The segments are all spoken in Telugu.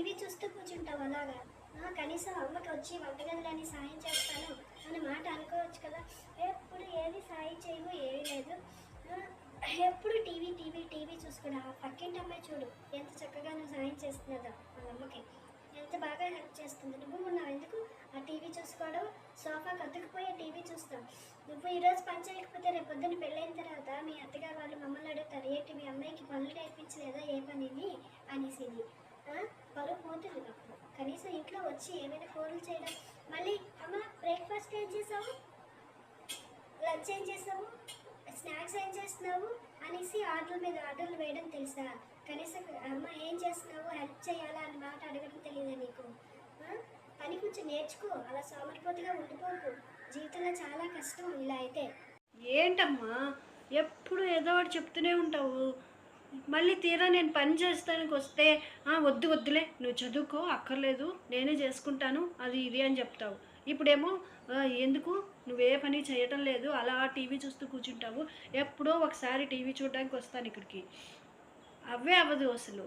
టీవీ చూస్తూ కూర్చుంటావు అలాగా. కనీసం అమ్మకి వచ్చి వంటగదిలోని సాయం చేస్తాను అనే మాట అనుకోవచ్చు కదా. ఎప్పుడు ఏది సాయం చేయవు, ఏమీ లేదు. ఎప్పుడు టీవీ టీవీ టీవీ చూసుకుని ఆ పక్కింటి అమ్మాయి చూడు ఎంత చక్కగా నువ్వు సాయం చేస్తున్నదో వాళ్ళ అమ్మకి, ఎంత బాగా హెల్ప్ చేస్తుంది. నువ్వు ఉన్నావు ఎందుకు ఆ టీవీ చూసుకోవడం, సోఫా కత్తుకుపోయి టీవీ చూస్తాం. నువ్వు ఈరోజు పని చేయకపోతే రేపు పొద్దున్న పెళ్ళైన తర్వాత మీ అత్తగారు వాళ్ళు మమ్మల్ని అడుగుతారు, ఏంటి మీ అమ్మాయికి పనులు నేర్పించలేదా ఏ పనిని అనేసి. పరువు పోతుంది అప్పుడు. కనీసం ఇంట్లో వచ్చి ఏమైనా ఫోన్లు చేయడం, మళ్ళీ అమ్మ బ్రేక్ఫాస్ట్ ఏం చేసావు, లంచ్ ఏం చేసావు, స్నాక్స్ ఏం చేస్తున్నావు అనేసి ఆర్డర్ల మీద ఆర్డర్లు వేయడం తెలుసా? కనీసం అమ్మ ఏం చేస్తున్నావు, హెల్ప్ చేయాలా అని మాట అడగడం తెలియదా నీకు? పని కొంచెం నేర్చుకో, అలా సోమరిపోతుగా ఉండిపోకు. జీవితంలో చాలా కష్టం ఇలా అయితే. ఏంటమ్మా ఎప్పుడు ఏదో ఒకటి చెప్తూనే ఉంటావు, మళ్ళీ తీరా నేను పని చేస్తానికి వస్తే వద్దు వద్దులే నువ్వు చదువుకో అక్కర్లేదు నేనే చేసుకుంటాను అది ఇది అని చెప్తావు. ఇప్పుడేమో ఎందుకు నువ్వే పని చేయటం లేదు అలా టీవీ చూస్తూ కూర్చుంటావు, ఎప్పుడో ఒకసారి టీవీ చూడడానికి వస్తాను ఇక్కడికి, అవే అవ్వదు అసలు.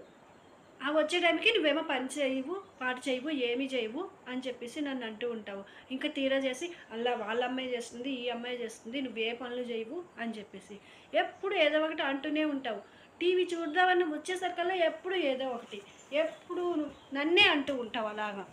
ఆ వచ్చే టైంకి నువ్వేమో పని చేయవు పాటు చేయవు ఏమీ చేయవు అని చెప్పేసి నన్ను అంటూ ఉంటావు. ఇంకా తీరా చేసి అలా వాళ్ళ అమ్మాయి చేస్తుంది ఈ అమ్మాయి చేస్తుంది నువ్వే పనులు చేయవు అని చెప్పేసి ఎప్పుడు ఏదో ఒకటి అంటూనే ఉంటావు. టీవీ చూద్దామని వచ్చేసరికల్లా ఎప్పుడు ఏదో ఒకటి, ఎప్పుడు నన్నే అంటూ ఉంటావు అలాగా.